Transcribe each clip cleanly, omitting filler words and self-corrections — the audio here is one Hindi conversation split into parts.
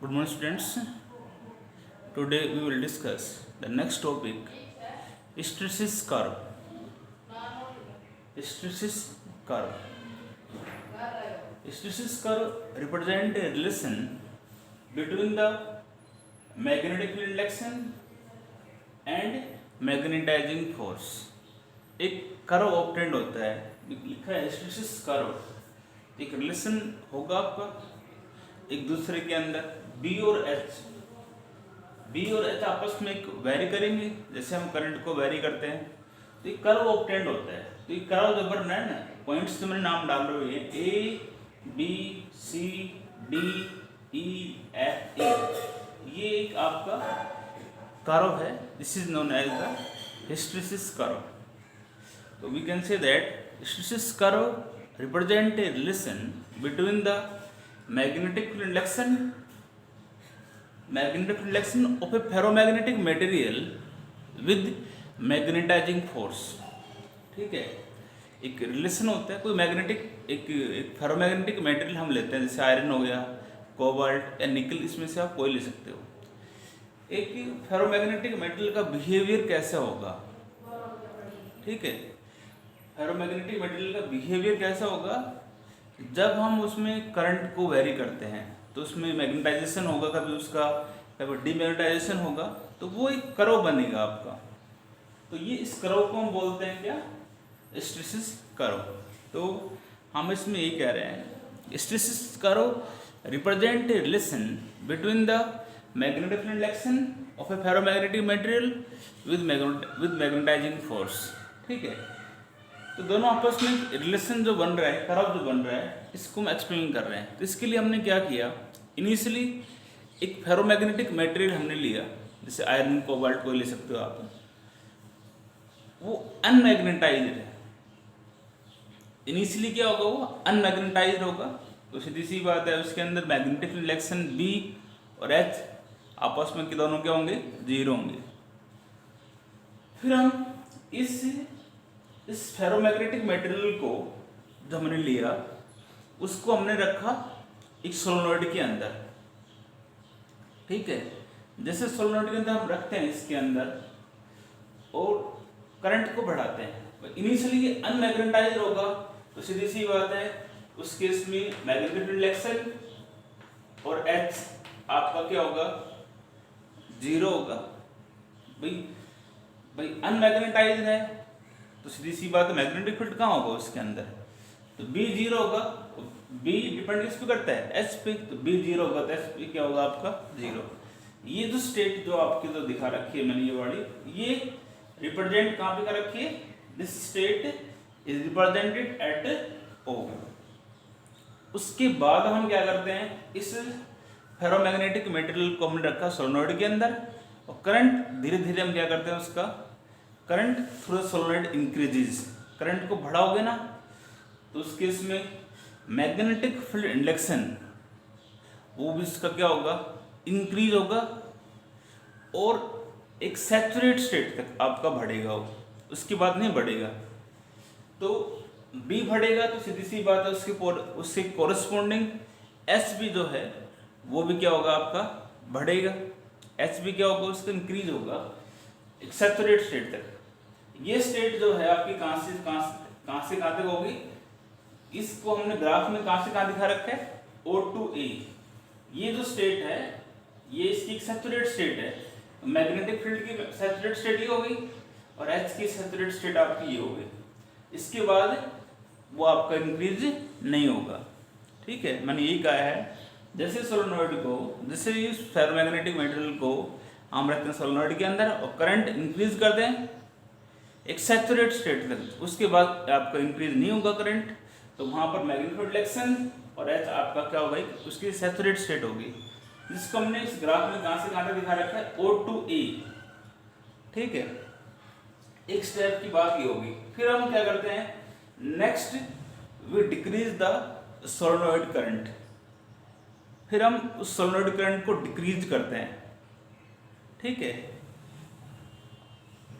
Good morning, students. Today we will discuss the next topic: hysteresis curve. Hysteresis curve. Hysteresis curve represents a relation between the magnetic field induction and magnetising force. एक कर्व ऑब्टेंड होता है, लिखा है हिस्टेरेसिस कर्व. एक रिलेशन होगा आपका एक दूसरे के अंदर. बी और एच आपस में एक वेरी करेंगे, जैसे हम करंट को वेरी करते हैं. तो एक कर्व ऑब्टेंड होता है. तो ये कर्व जो बन रहा है ना, पॉइंट्स जो मैंने नाम डाल रहे हैं A B C D E F A, ये एक आपका कर्व है. This is known as the hysteresis curve. तो we can say that hysteresis curve represent a relation between the magnetic field induction of a ferromagnetic material with magnetizing force. ठीक है, एक रिलेशन होता है. कोई मैग्नेटिक एक फेरोमैग्नेटिक मटेरियल हम लेते हैं, जैसे आयरन हो गया, कोबाल्ट या निकल, इसमें से आप कोई ले सकते हो. एक फेरोमैग्नेटिक मटेरियल का बिहेवियर कैसा होगा. ठीक है, फेरोमैग्नेटिक मटेरियल का बिहेवियर कैसा होगा. जब हम उसमें करंट को वेरी करते हैं तो उसमें मैग्नेटाइजेशन होगा, कभी उसका कभी डीमैग्नेटाइजेशन होगा, तो वो एक कर्व बनेगा आपका. तो ये इस कर्व को हम बोलते हैं क्या, हिस्टेरेसिस कर्व. तो हम इसमें ये कह रहे हैं hysteresis curve represent a relation between the magnetic field induction of a ferromagnetic material with magnetising force. ठीक है, तो दोनों आपस में रिलेशन जो बन रहा है, कर्व जो बन रहा है, इसको हम एक्सप्लेन कर रहे हैं. तो इसके लिए हमने क्या किया, इनिशियली एक फेरोमैग्नेटिक मटेरियल हमने लिया, जैसे आयरन कोबाल्ट को ले सकते हो आप. वो अनमैग्नेटाइज्ड है. इनिशियली क्या होगा, वो अनमैग्नेटाइज्ड होगा. तो सीधी सी बात है, उसके अंदर मैग्नेटिक रिलेक्शन बी और एच आपस में दोनों क्या होंगे, जीरो होंगे. फिर हम इस फेरोमैग्नेटिक मटेरियल को जो हमने लिया, उसको हमने रखा एक सोलेनोइड के अंदर. ठीक है, जैसे सोलेनोइड के अंदर हम रखते हैं इसके अंदर और करंट को बढ़ाते हैं. इनिशियली ये अनमैग्नेटाइज्ड होगा, तो सीधी सी बात है उस केस में मैग्नेटिक रिलेक्शन और एच आपका क्या होगा, जीरो होगा. भाई अनमैग्नेटाइज्ड है, तो सीधी सी बात है मैग्नेटिक फील्ड कहाँ होगा उसके अंदर, तो बी जीरो होगा. बी डिपेंड किस पे करता है, एच पे. तो बी जीरो होगा तो एच पे क्या होगा आपका, जीरो. ये जो स्टेट जो आपकी जो दिखा रखी है मैंने, ये वाली, ये रिप्रेजेंट कहाँ पे कर रखी है, this state is represented at O. उसके बाद हम क्या करते हैं, इस फेरोमैग्नेटिक मटेरियल को हमने रखा सोलेनोइड के अंदर, और करंट धीरे धीरे हम क्या करते हैं, उसका current through the solenoid increases. Current को बढ़ाओगे ना, तो उस केस में मैग्नेटिक फील्ड इंडक्शन वो भी इसका क्या होगा, इंक्रीज होगा, और एक सैचुरेट स्टेट तक आपका बढ़ेगा वो, उसके बाद नहीं बढ़ेगा. तो बी बढ़ेगा तो सीधी सी बात है उसके कोरस्पॉन्डिंग एच भी जो है वो भी क्या होगा आपका, बढ़ेगा. एच भी क्या होगा, उसका इंक्रीज होगा एक सैचुरेट स्टेट तक. ये स्टेट जो है आपकी कहाँ से कहाँ तक होगी, इसको हमने ग्राफ में कहाँ से कहाँ दिखा रखा है, O to A. ये जो स्टेट है ये इसकी एक सैचुरेट स्टेट है. मैग्नेटिक फील्ड की सैचुरेट स्टेट ये होगी और H की सैचुरेट स्टेट आपकी ये होगी. इसके बाद वो आपका इंक्रीज नहीं होगा. ठीक है, मैंने यही कहा है. जैसे सोलेनोइड को, जैसे इस फेरोमैग्नेटिक मटेरियल को हम रखते हैं सोलेनोइड के अंदर और करंट इंक्रीज कर दें एक सैचुरेट स्टेट तक, उसके बाद आपका इंक्रीज नहीं होगा करंट, तो वहाँ पर मैग्नेटिक रिलेक्शन और एच आपका क्या होगा, उसकी सैचुरेट स्टेट होगी, जिसको हमने इस ग्राफ में कहाँ से कहाँ तक दिखा रखा है, O to A. ठीक है, एक स्टेप की बात ये होगी. फिर हम क्या करते हैं, next we decrease the solenoid current. फिर हम उस सोलेनोइड करंट को डिक्रीज करते हैं. ठीक है,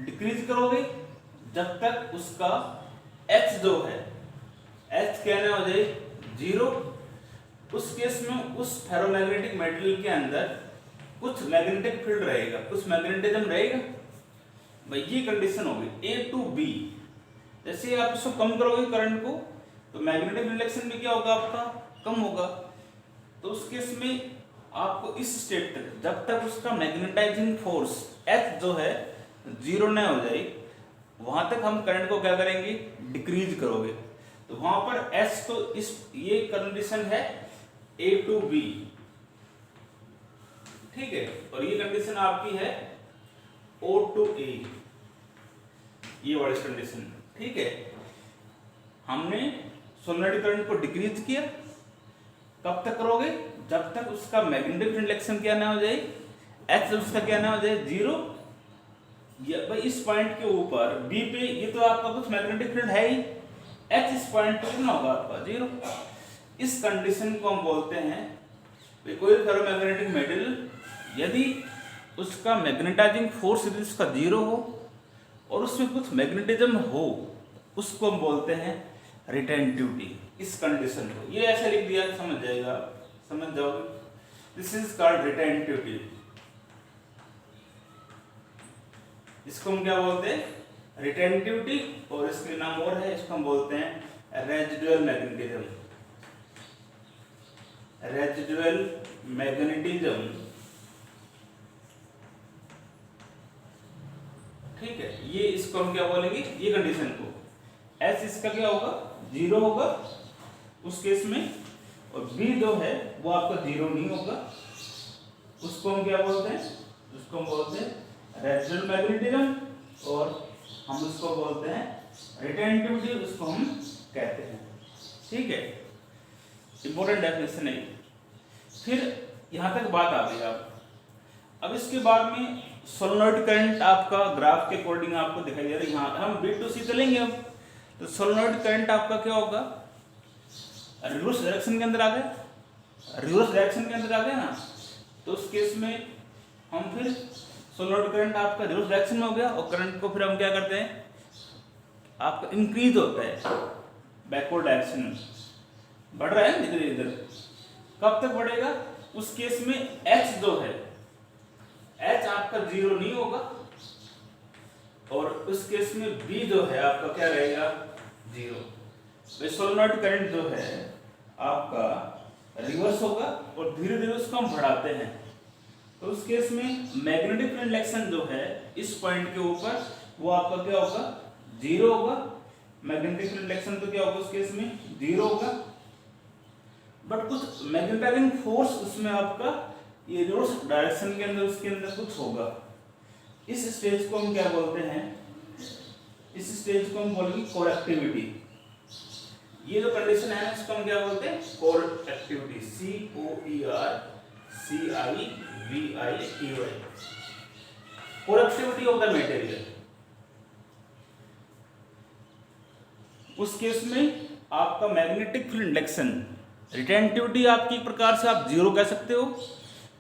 डिक्रीज करोगे जब तक उसका H जो है, H कहना हो जाए जीरो, उस केस में उस फेरोमैग्नेटिक मेटेरियल के अंदर कुछ मैग्नेटिक फील्ड रहेगा, कुछ मैग्नेटिज्म रहेगा भाई। ये कंडीशन होगी ए टू बी। जैसे आप इसको कम करोगे करंट को तो मैग्नेटिक रिलेक्शन भी क्या होगा आपका, कम होगा। तो उस केस में आपको इस स्टेट तक, जब तक उसका मैग्नेटाइजिंग फोर्स H जो है जीरो न हो जाए, वहां तक हम करंट को क्या करेंगे, डिक्रीज करोगे। तो वहां पर H तो इस ये कंडीशन है A टू B, ठीक है। और ये कंडीशन आपकी है O टू A, ये वाली कंडीशन, ठीक है। हमने सोलेनोइड करंट को डिक्रीज किया, कब तक करोगे, जब तक उसका मैग्नेटिक रिलेक्शन क्या ना हो जाए, H उसका क्या ना हो जाए, जीरो। भाई इस पॉइंट के ऊपर B पे ये तो आपका कुछ मैग्नेटिक फील्ड है ही, H इस पॉइंट पे कितना होगा आपका, जीरो। इस कंडीशन को हम बोलते हैं कोई फेरोमैग्नेटिक मेटेरियल यदि उसका मैग्नेटाइजिंग फोर्स यदि उसका जीरो हो और उसमें कुछ मैग्नेटिज्म हो, उसको हम बोलते हैं रिटेंटिविटी। इस कंडीशन को ये ऐसे लिख दिया, समझ जाएगा, समझ जाओगे। This is called retentivity. इसको हम क्या बोलते हैं, रिटेंटिविटी। और इसके नाम और है, इसको हम बोलते हैं रेजिडुअल मैग्नेटिज्म। रेजिडुअल मैग्नेटिज्म, ठीक है। ये इसको हम क्या बोलेंगे, ये कंडीशन को S इसका क्या होगा, जीरो होगा उस केस में, और B जो है वो आपका जीरो नहीं होगा। उसको हम क्या बोलते हैं, उसको हम बोलते हैं रेजिडुअल मैग्नेटिज्म, और हम उसको बोलते हैं रिटेंटिविटी, उसको हम कहते हैं, ठीक है। इंपॉर्टेंट डेफिनेशन है। फिर यहां तक बात आ गई आप। अब इसके बाद में सोलेनोइड करंट आपका ग्राफ के अकॉर्डिंग आपको दिखाई दे रहा है। यहाँ हम B टू C चलेंगे अब, तो सोलेनोइड करंट आपका क्या होगा, रिवर्स डायरेक्शन के अंदर आ गए, रिवर्स डायरेक्शन के अंदर आ गए ना। तो उस केस में हम फिर सोलेनोइड करंट आपका रिवर्स डायरेक्शन में हो गया, और करंट को फिर हम क्या करते हैं, आपका इंक्रीज होता है बैकवर्ड डायरेक्शन में, बढ़ रहा है धीरे धीरे। कब तक बढ़ेगा, उस केस में H जो है, H आपका जीरो नहीं होगा, और उस केस में B जो है आपका क्या रहेगा, जीरो। सोलेनोइड करंट जो है आपका रिवर्स होगा, और धीरे धीरे उसको हम बढ़ाते हैं। तो उस केस में मैग्नेटिक रिलेक्शन जो है इस पॉइंट के ऊपर, वो आपका क्या होगा, जीरो होगा। मैग्नेटिक रिलेक्शन तो क्या होगा उस केस में, जीरो होगा। बट कुछ मैग्नेटाइजिंग फोर्स उसमें आपका ये रिवर्स डायरेक्शन के अंदर, उसके अंदर कुछ होगा। इस स्टेज को हम क्या बोलते हैं, इस स्टेज को हम बोलेंगे कोरेक्टिविटी। ये जो कंडीशन है इसको हम क्या बोलते हैं, कोरेक्टिविटी, CORECTIVITY, कोरेक्टिविटी ऑफ द मटेरियल। उस केस में आपका मैग्नेटिक फील्ड इंडक्शन, रिटेंटिविटी आपकी एक प्रकार से आप जीरो कह सकते हो।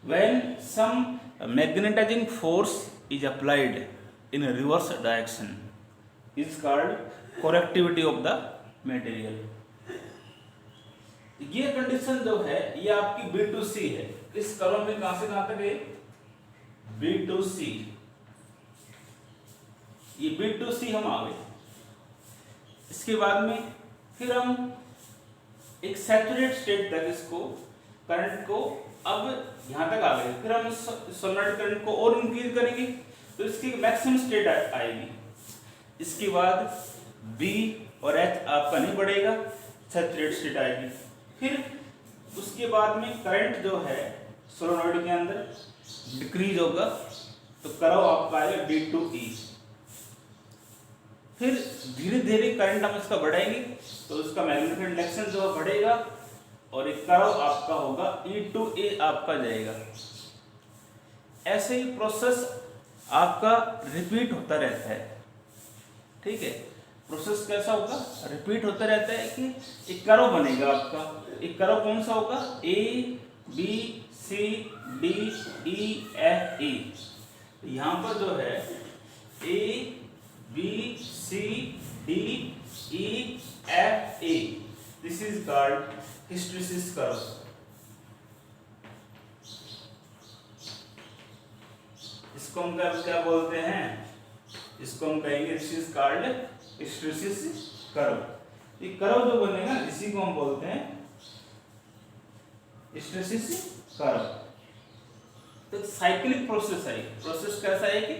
When some magnetizing force is applied in a reverse direction is called correctivity of the material. ये कंडीशन जो है ये आपकी B to C है। इस कर्व में कहां से कहां तक है, B to C। ये B to C हम आ गए। इसके बाद में फिर हम एक सैचुरेट स्टेट तक इसको करंट को अब यहां तक आ गए। फिर हम सोलेनोइड करंट को और इंक्रीज करेंगे तो इसकी मैक्सिमम स्टेट आएगी। इसके बाद B और H आपका नहीं बढ़ेगा, सैचुरेट स्टेट आएगी। फिर उसके बाद में करंट जो है सोलेनोइड के अंदर डिक्रीज होगा, तो कर्व आपका आएगा D to E। फिर धीरे धीरे करंट हम इसका बढ़ाएंगे तो उसका मैग्नेटिक इंडक्शन जो बढ़ेगा, और एक कर्व आपका होगा E to A आपका जाएगा। ऐसे ही प्रोसेस आपका रिपीट होता रहता है, ठीक है। प्रोसेस कैसा होगा, रिपीट होता रहता है कि एक कर्व बनेगा आपका। एक कर्व कौन सा होगा, A B C D E F E। यहाँ पर जो है A B C D E F A, this is called hysteresis curve. इसको हम क्या बोलते हैं, इसको हम कहेंगे this is called hysteresis curve. ये कर्व जो बनेगा इसी को हम बोलते हैं हिस्टैरिसीस कर्व। तो साइक्लिक प्रोसेस है, प्रोसेस कैसा है कि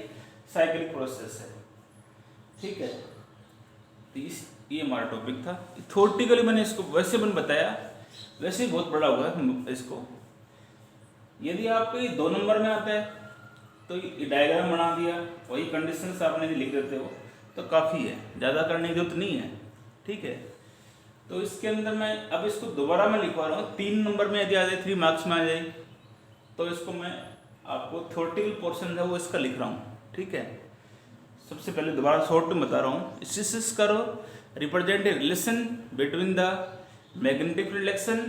साइक्लिक प्रोसेस है, ठीक है। तो ये हमारा टॉपिक था। थ्योरेटिकली मैंने इसको वैसे मैंने बताया, वैसे ही बहुत बड़ा हुआ है इसको। यदि आपको 2 नंबर में आता है तो ये डायग्राम बना दिया, वही कंडीशंस आपने लिख देते हो तो काफ़ी है, ज़्यादा करने की जरूरत नहीं है, ठीक है। तो इसके अंदर मैं अब इसको दोबारा मैं लिखवा रहा हूँ। 3 नंबर में यदि आ जाए, 3 मार्क्स में आ जाए, तो इसको मैं आपको थ्योरेटिकल पोर्शन है वो इसका लिख रहा हूँ, ठीक है। सबसे पहले दोबारा शॉर्ट में बता रहा हूँ। Hysteresis curve represent a relation between the magnetic reflection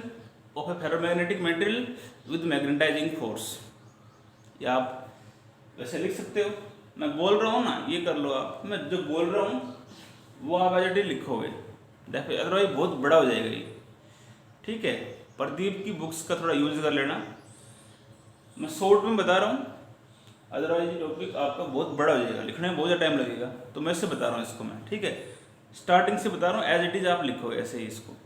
of a ferromagnetic material with magnetising force. या आप वैसे लिख सकते हो, मैं बोल रहा हूँ ना, ये कर लो आप, मैं जो बोल रहा हूँ वो आप एज लिखोगे, देखो अदरवाइज बहुत बड़ा हो जाएगा ये, ठीक है। प्रदीप की बुक्स का थोड़ा यूज कर लेना, मैं शॉर्ट में बता रहा हूँ, अदरवाइज टॉपिक आपका बहुत बड़ा हो जाएगा, लिखने में बहुत ज़्यादा टाइम लगेगा, तो मैं इससे बता रहा हूँ इसको मैं, ठीक है। स्टार्टिंग से बता रहा हूँ, एज इट इज आप लिखोगे ऐसे ही इसको।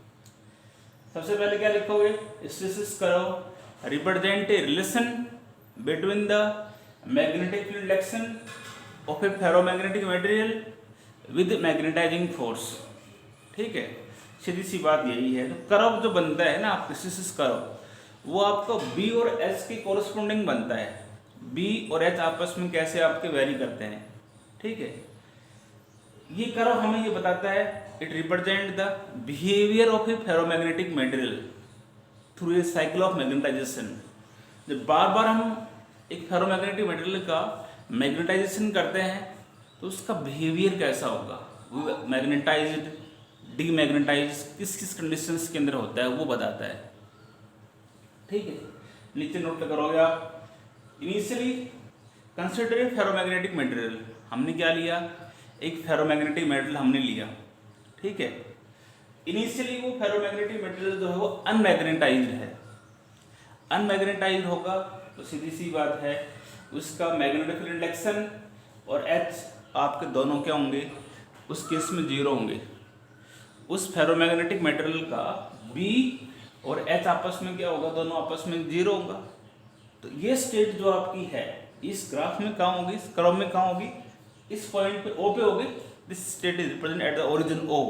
सबसे पहले क्या लिखोगे, hysteresis curve represent a relation between the magnetic reflection of a ferromagnetic material with magnetising force, ठीक है। सीधी सी बात यही है। तो कर्व जो बनता है ना आपका हिस्टैरिसीस कर्व, वो आपका बी और एच के कोरस्पोंडिंग बनता है। बी और एच आपस में कैसे आपके वेरी करते हैं, ठीक है। ये कर्व हमें ये बताता है, it represent the behaviour of a ferromagnetic material through a cycle of magnetization. जब बार बार हम एक फेरोमैग्नेटिक मटेरियल का मैग्नेटाइजेशन करते हैं तो उसका बिहेवियर कैसा होगा, वो मैग्नेटाइज्ड, डीमैग्नेटाइज, किस किस कंडीशंस के अंदर होता है वो बताता है, ठीक है। नीचे नोट करोगे आप। Initially consider a ferromagnetic material, हमने क्या लिया, एक फेरोमैग्नेटिक मटेरियल हमने लिया, ठीक है। इनिशियली वो फेरोमैग्नेटिक मटेरियल जो है वो अनमैग्नेटाइज्ड है। अनमैग्नेटाइज्ड होगा तो सीधी सी बात है, उसका मैग्नेटिक रिफ्लेक्शन और एच आपके दोनों क्या होंगे, उस केस में 0 होंगे। उस फेरोमैग्नेटिक मटेरियल का बी और एच आपस में क्या होगा, दोनों आपस में 0 होगा। तो ये स्टेट जो आपकी है इस ग्राफ में कहाँ होगी, इस कर्व में कहाँ होगी, इस पॉइंट पे ओ पे होगी। This state is represent at the origin O.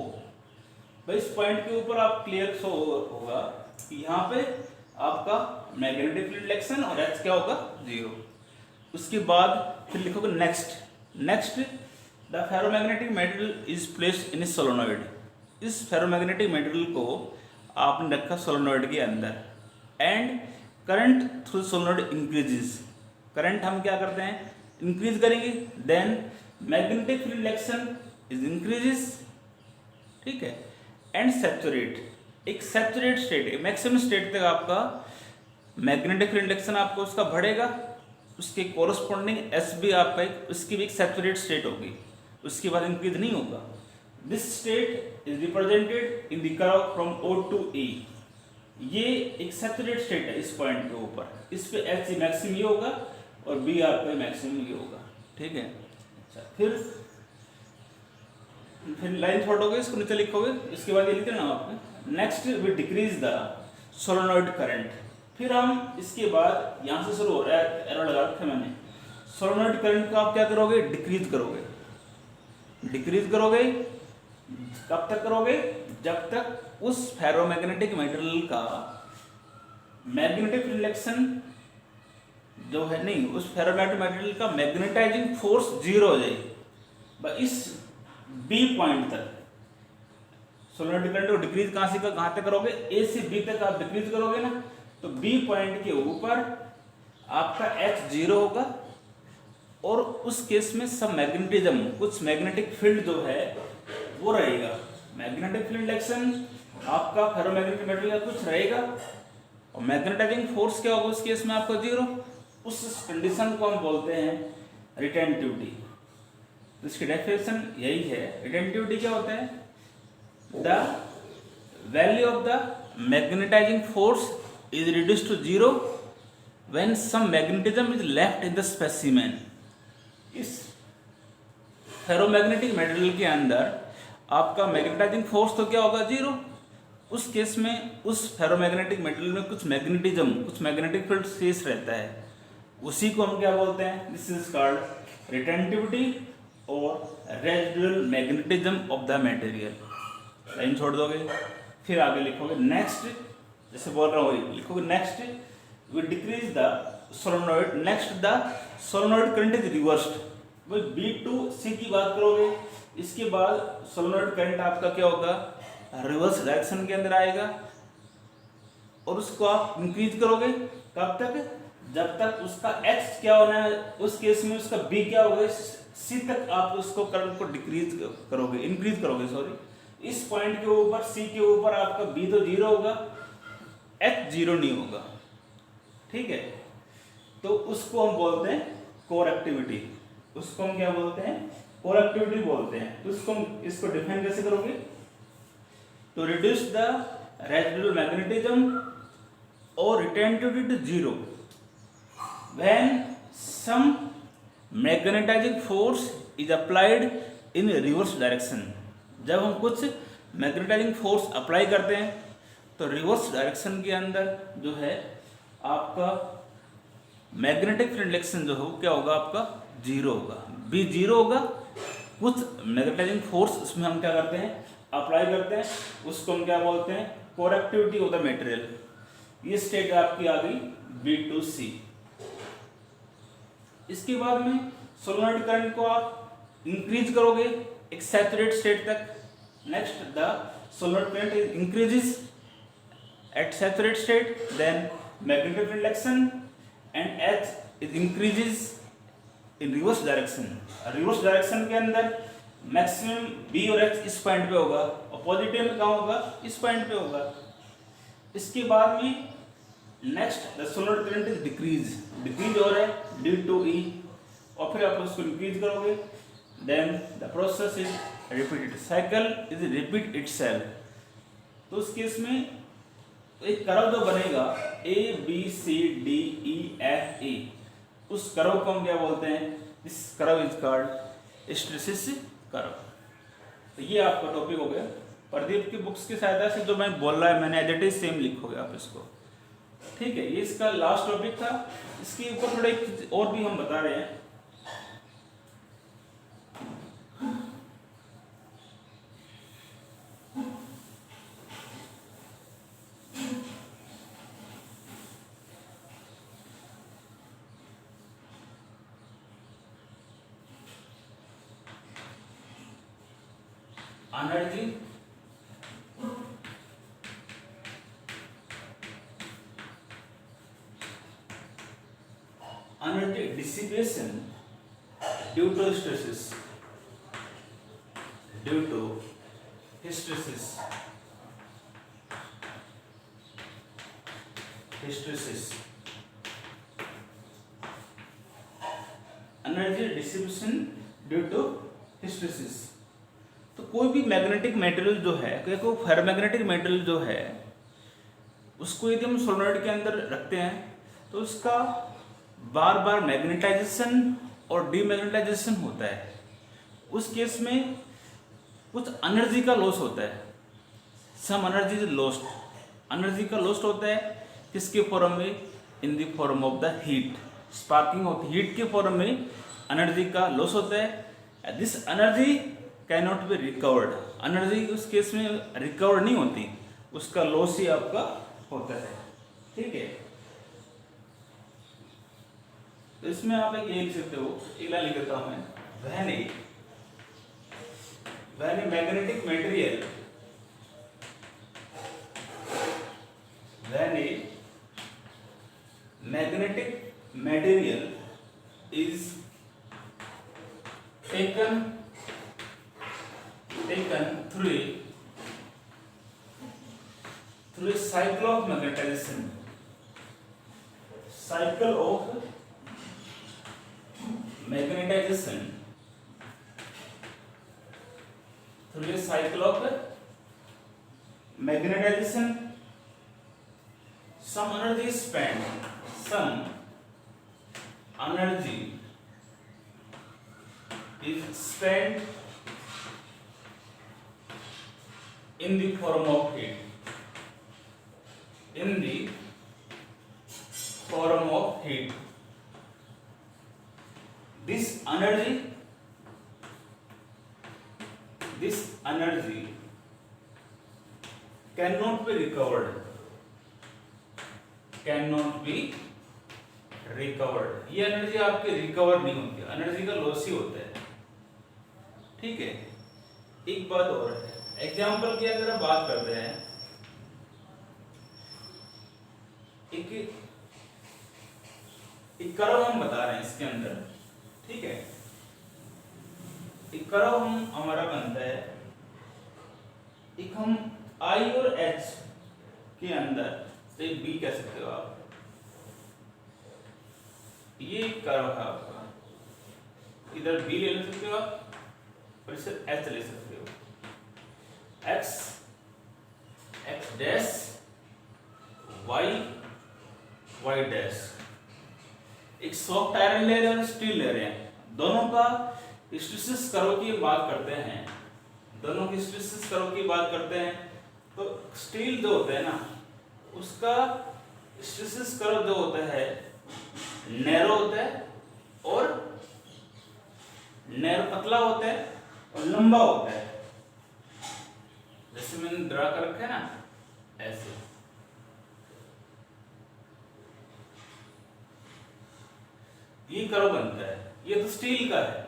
भाई इस पॉइंट के ऊपर आप क्लियर शो होगा कि यहाँ पे आपका मैग्नेटिक रिफ्लेक्शन और एच क्या होगा, 0। उसके बाद फिर लिखोगे next the ferromagnetic material is placed in a solenoid. इस फेरोमैग्नेटिक मटेरियल को आपने रखा सोलेनोइड के अंदर and current through solenoid increases. Current हम क्या करते हैं, इंक्रीज करेंगे, then magnetic reflection is increases, ठीक है, एंड सैचुरेट। एक सैचुरेट स्टेट, मैक्सिमम स्टेट तक आपका मैग्नेटिक रिफ्लेक्शन आपको उसका बढ़ेगा, उसके कोरस्पोंडिंग एस भी आपका उसकी भी एक सैचुरेट स्टेट होगी, उसके बाद इंक्रीज नहीं होगा। This state is represented in the curve from O to E. ये एक सैचुरेट स्टेट है इस पॉइंट के ऊपर, इस पे एच मैक्सिमम ये होगा और बी आपका मैक्सिमम ये होगा, ठीक है। अच्छा, फिर लाइन छोड़ोगे, इसको नीचे लिखोगे, इसके बाद ये लिख देना आपने, next we decrease the solenoid current. फिर हम इसके बाद यहाँ से शुरू हो रहा है, एरो लगा रखा है मैंने, सोलेनोइड करंट को आप क्या करोगे, डिक्रीज करोगे। डिक्रीज करोगे कब तक करोगे, जब तक उस फेरोमैग्नेटिक मटेरियल का मैग्नेटिक रिफ्लेक्शन जो है नहीं, उस फेरोमैग्नेटिक मटेरियल का मैग्नेटाइजिंग फोर्स 0 हो जाए इस बी पॉइंट तक। सोलेनोइड करंट को डिक्रीज कहाँ से कहाँ तक करोगे, ए से बी तक आप डिक्रीज करोगे ना, तो बी पॉइंट के ऊपर आपका एच 0 होगा और उस केस में सब मैग्नेटिज्म, कुछ मैग्नेटिक फील्ड जो है वो रहेगा। मैग्नेटिक फील्ड रिफ्लेक्शन आपका फेरोमैग्नेटिक मटेरियल का कुछ रहेगा और मैग्नेटाइजिंग फोर्स क्या होगा उस केस में आपका 0। उस कंडीशन को हम बोलते हैं रिटेंटिविटी। तो इसकी डेफिनेशन यही है। रिटेंटिविटी क्या होता है, the value of the magnetising force is reduced to 0 when some magnetism is left in the specimen. इस फेरोमैग्नेटिक मटेरियल के अंदर आपका मैग्नेटाइजिंग फोर्स तो क्या होगा, जीरो। उस केस में उस फेरोमैग्नेटिक मटेरियल में कुछ मैग्नेटिज्म, कुछ मैग्नेटिक फील्ड शेष रहता है, उसी को हम क्या बोलते हैं, दिस इज कॉल्ड रिटेंटिविटी और residual magnetism of the material. Line छोड़ दोगे, फिर आगे लिखोगे नेक्स्ट, जैसे बोल रहा हूँ लिखोगे next we decrease the solenoid, next the solenoid current is reversed. भाई B2C की बात करोगे, इसके बाद सोलेनॉइड करंट आपका क्या होगा, रिवर्स डायरेक्शन के अंदर आएगा, और उसको आप इंक्रीज करोगे कब तक, जब तक उसका X क्या होना है, उस केस में उसका B क्या होगा, C तक आप उसको करंट को डिक्रीज करोगे, इंक्रीज करोगे सॉरी। इस पॉइंट के ऊपर C के ऊपर आपका B तो जीरो होगा, H जीरो नहीं होगा, ठीक है। तो उसको हम बोलते हैं कोर एक्टिविटी, उसको हम क्या बोलते हैं, कोर एक्टिविटी बोलते हैं। तो इसको डिफाइन कैसे करोगे, to reduce the residual magnetism or retentivity to zero when some magnetizing force is applied in reverse direction। जब हम कुछ मैग्नेटाइजिंग फोर्स अप्लाई करते हैं तो रिवर्स डायरेक्शन के अंदर जो है आपका मैग्नेटिक फील्ड डायरेक्शन जो हो क्या होगा, आपका जीरो होगा, बी जीरो होगा। कुछ मैग्नेटाइजिंग फोर्स उसमें हम क्या करते हैं, अप्लाई करते हैं, उसको हम क्या बोलते हैं, core activity of the material. ये स्टेट आपकी आ गई B2C। इसके बाद में सोलेनॉइड करंट को आप इंक्रीज करोगे एक सैचुरेट स्टेट तक। Next the solenoid current increases at saturate state, then magnetic field direction and H is increases in reverse direction. Reverse direction के अंदर मैक्सिमम B और H इस पॉइंट पे होगा और पॉजिटिव में कहाँ होगा, इस पॉइंट पे होगा। इसके बाद में next the solenoid current is decrease हो रहा है D2E, और फिर आप उसको इंक्रीज करोगे, then the process is repeated, cycle is repeat itself. तो उस केस में एक कर्व जो बनेगा ABCDEFE, उस कर्व को हम क्या बोलते हैं, this curve is called hysteresis curve. तो ये आपका टॉपिक हो गया। प्रदीप की बुक्स की सहायता से जो मैं बोल रहा है मैंने एज इट इज सेम लिखोगे आप इसको, ठीक है। ये इसका लास्ट टॉपिक था। इसके ऊपर थोड़ा एक और भी हम बता रहे हैं। Energy dissipation due to hysteresis, energy dissipation due to hysteresis. तो कोई भी मैग्नेटिक मटेरियल जो है, कोई फेरोमैग्नेटिक मटेरियल जो है, उसको यदि हम सोलेनॉइड के अंदर रखते हैं तो उसका बार बार मैग्नेटाइजेशन और डीमैग्नेटाइजेशन होता है। उस केस में कुछ एनर्जी का लॉस होता है, some energy is lost, energy का लॉस्ट होता है किसके फॉर्म में, in the form of the heat, sparking होती है, हीट के फॉर्म में एनर्जी का लॉस होता है। This energy can not be recovered, energy उस केस में रिकवर नहीं होती, उसका लॉस ही आपका होता है, ठीक है। तो इसमें आप एक ये लिख सकते हो, एक लाइन लिख देता हूं मैं, when a magnetic material, when a magnetic material is taken through a cycle of magnetization, some energy is spent, some energy is spent in the form of heat. In the form of heat. This energy cannot be recovered. ये एनर्जी आपकी रिकवर नहीं होती, एनर्जी का लॉस ही होता है। ठीक है, एक बात और है, एग्जाम्पल की अगर हम बात करते हैं, एक कर्व हम बता रहे हैं इसके अंदर। ठीक है, एक कर्व हमारा बनता है, एक हम I और H के अंदर एक B कह सकते हो आप, ये कर्व है आपका, इधर B ले सकते हो आप और इसे H ले सकते हो। X dash, Y dash. एक सॉफ्ट आयरन ले रहे हैं और स्टील ले रहे हैं, दोनों का हिस्टैरिसीस कर्व की बात करते हैं, तो स्टील जो होता है ना, उसका हिस्टैरिसीस कर्व जो होता है नैरो होता है, और नैरो पतला होता है और लंबा होता है, जैसे मैंने ड्रा कर रखा है ना ऐसे। ये कर्व बनता है, ये तो स्टील का है,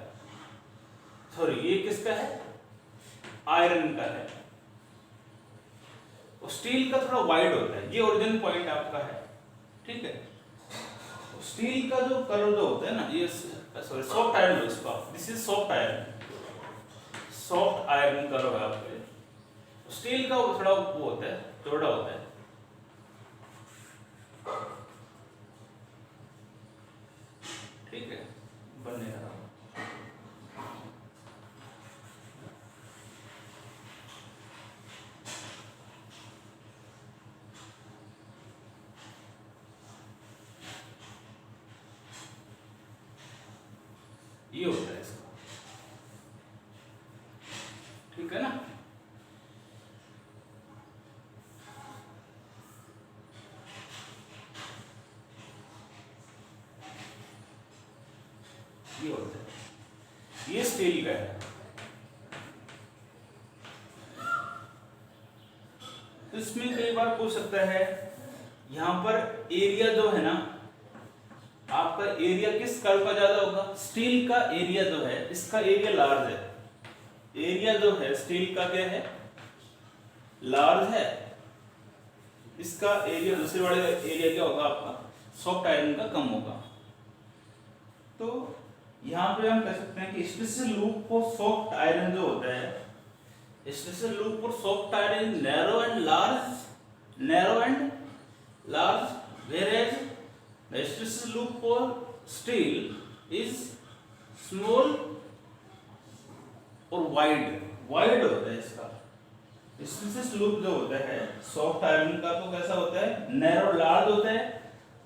सॉरी ये किसका है, आयरन का है। और स्टील का थोड़ा वाइड होता है, ये ओरिजिन पॉइंट आपका है। ठीक है, स्टील का जो कर्व जो होता है ना, ये सॉरी सॉफ्ट आयरन, इसका this is soft iron curve है आपके। स्टील का थोड़ा वो होता है, चौड़ा होता है। ठीक है, बनने लगा। ये होता है इसका। ठीक है ना, ये होता है, ये स्टील का है। तो इसमें कई बार पूछ सकता है, यहां पर एरिया जो है ना आपका, एरिया किस कर्व का ज्यादा होगा, स्टील का एरिया जो है, इसका एरिया लार्ज है, एरिया जो है स्टील का क्या है, लार्ज है। इसका एरिया, दूसरे वाले एरिया क्या होगा आपका, सॉफ्ट आयरन का कम होगा। तो यहाँ पे हम कह सकते हैं कि hysteresis loop for soft iron जो होता है, hysteresis loop for soft iron narrow and large, whereas the hysteresis loop for steel is small और वाइड होता है इसका। हिस्टैरिसीस लूप जो होता है सॉफ्ट आयरन का तो कैसा होता है, नैरो लार्ज होता है,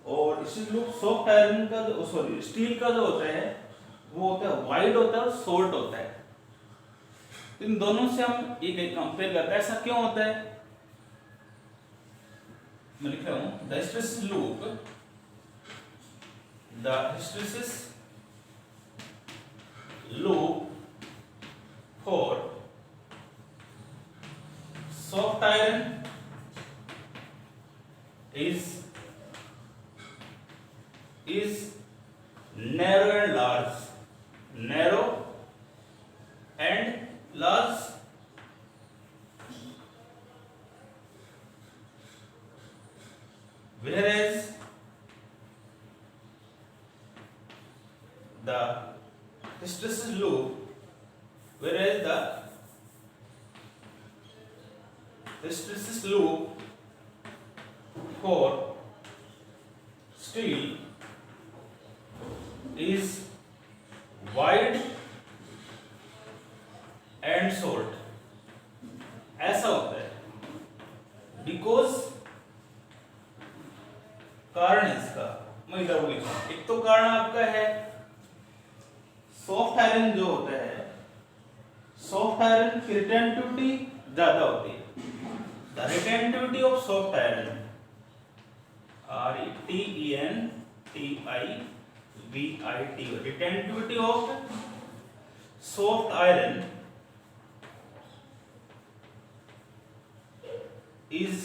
और हिस्टैरिसीस लूप सॉफ्ट आयरन का सॉरी स्टील का जो होता है वो होता है वाइड होता है और शॉर्ट होता है। तो इन दोनों से हम एक कंपेयर करते हैं, ऐसा क्यों होता है। मैं लिख रहा हूं, the hysteresis loop for soft iron is narrow and large, whereas the hysteresis loop, whereas the hysteresis loop for steel is wide and short, ऐसा होता है। बिकॉज कारण इसका मैं इधर लिखूं, एक तो कारण आपका है सॉफ्ट आयरन जो होता है, सॉफ्ट आयरन की रिटेंटिविटी ज्यादा होती है। The retentivity of soft iron, RETENTIVIT, retentivity of soft iron is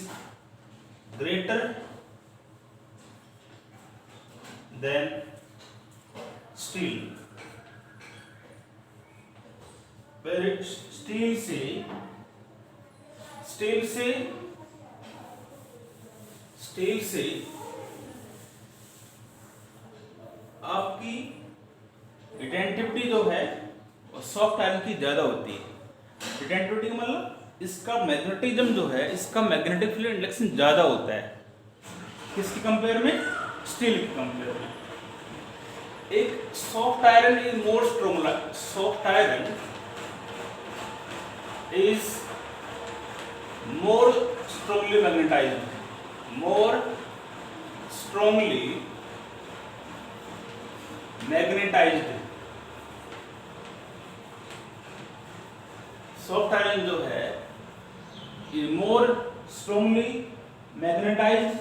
greater than steel। Steel से आपकी रिटेंटिविटी जो है वो सॉफ्ट आयरन की ज्यादा होती है। रिटेंटिविटी का मतलब इसका मैग्नेटिज्म जो है, इसका मैग्नेटिक फील्ड इंडक्शन ज्यादा होता है। किसकी कंपेयर में? स्टील की कंपेयर में। एक soft iron is more strong, soft iron is more strongly magnetised, more strongly magnetised. Soft iron जो है is more strongly magnetized,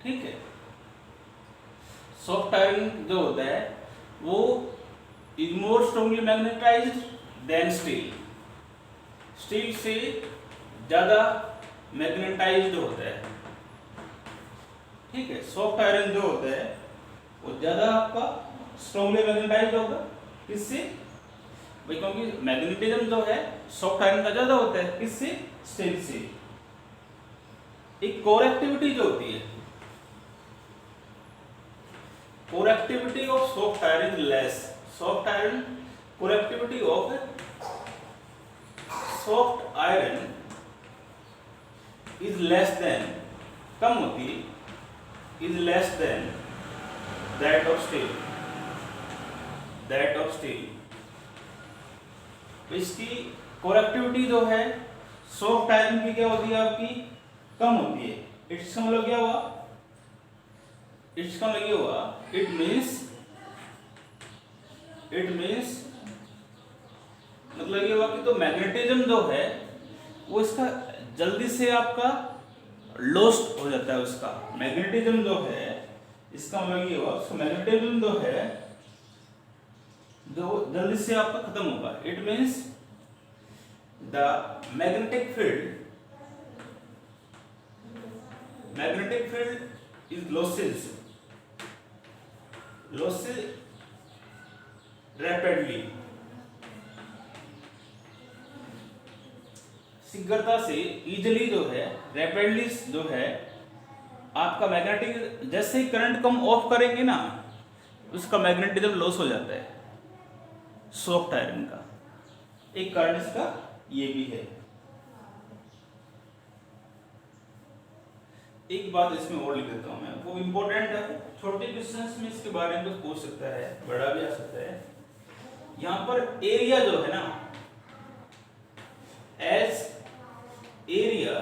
ठीक है। सॉफ्ट आयरन जो होता है वो is more strongly magnetized than steel, steel से ज्यादा मैग्नेटाइज्ड होता है, ठीक है। सॉफ्ट आयरन जो होता है वो ज्यादा आपका स्ट्रांगली मैग्नेटाइज्ड होगा। किससे भाई? क्योंकि मैग्नेटिज्म जो है सॉफ्ट आयरन का ज्यादा होता है। किससे? स्टील से। एक कोर एक्टिविटी जो होती है, core activity of soft iron less, soft iron core activity of soft iron is less than, कम होती है, is less than that of steel, that of steel. इसकी कोर एक्टिविटी जो है सॉफ्ट आयरन की क्या होती है आपकी? कम होती है। इट्स का मतलब क्या हुआ? इट्स का मतलब ये हुआ, इट मीन्स मतलब ये हुआ कि तो मैग्नेटिज्म जो है वो इसका जल्दी से आपका लॉस्ट हो जाता है। उसका मैग्नेटिज्म जो है, इसका मतलब ये हुआ उसका मैग्नेटिज्म जो है जो जल्दी से आपका खत्म होगा। It means the magnetic field is losses rapidly, शीघ्रता से, इजिली जो है, रैपिडली जो है आपका मैग्नेटिक, जैसे ही करंट को हम ऑफ करेंगे ना उसका मैग्नेटिज्म लॉस हो जाता है सॉफ्ट आयरन का। एक कारण इसका ये भी है। एक बात इसमें और लिख देता हूं मैं, वो इंपॉर्टेंट है। छोटे क्वेश्चंस में इसके बारे में कुछ पूछ सकता है, बड़ा भी आ सकता है। यहां पर एरिया जो है ना, as area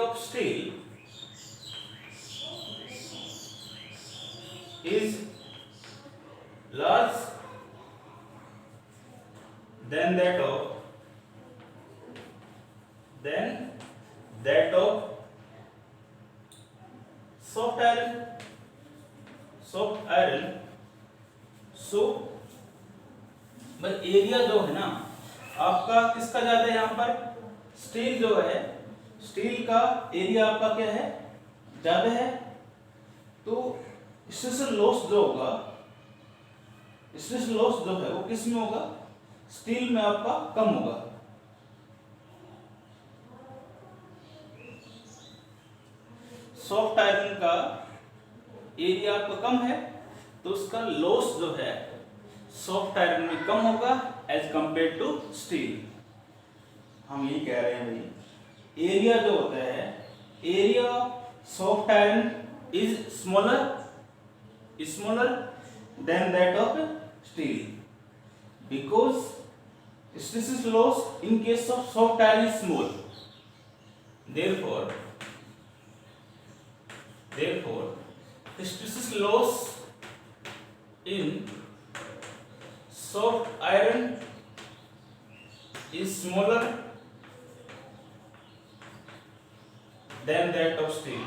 of steel is large than that of soft iron, so बस एरिया जो है ना आपका किसका ज्यादा है? यहाँ पर स्टील जो है, स्टील का एरिया आपका क्या है? ज्यादा है। तो स्ट्रेस लॉस जो होगा, स्ट्रेस लॉस जो है वो किस में होगा? स्टील में आपका कम होगा। सॉफ्ट आयरन का एरिया आपका कम है तो उसका लॉस जो है सॉफ्ट आयरन में कम होगा एज कंपेयर टू स्टील। हम यही कह रहे हैं भाई, एरिया जो होता है, area soft iron is smaller than that of steel because stress loss in case of soft iron is small, therefore hysteresis loss in soft iron is smaller than that of steel.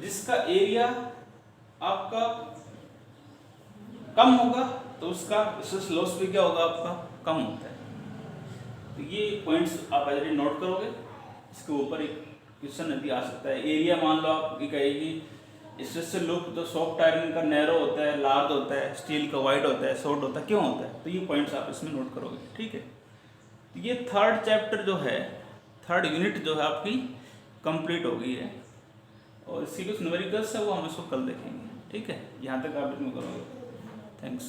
जिसका एरिया आपका कम होगा तो उसका स्ट्रेस लॉस भी क्या होगा, आपका कम होता है। तो ये पॉइंट्स आप ऑलरेडी नोट करोगे। इसके ऊपर एक क्वेश्चन यदि आ सकता है, एरिया मान लो आपकी कहेगी स्ट्रेस लूप तो सॉफ्ट आयरन का नैरो होता है, लार्ज होता है, स्टील का वाइड होता है, शॉर्ट होता है, क्यों होता है? तो ये पॉइंट्स आप इसमें नोट करोगे, ठीक है। तो ये थर्ड चैप्टर जो है, थर्ड यूनिट जो है आपकी कंप्लीट हो गई है, और इसकी कुछ न्यूमेरिकल्स है वो हम इसको कल देखेंगे, ठीक है। यहाँ तक आप इसमें करोगे। थैंक्स।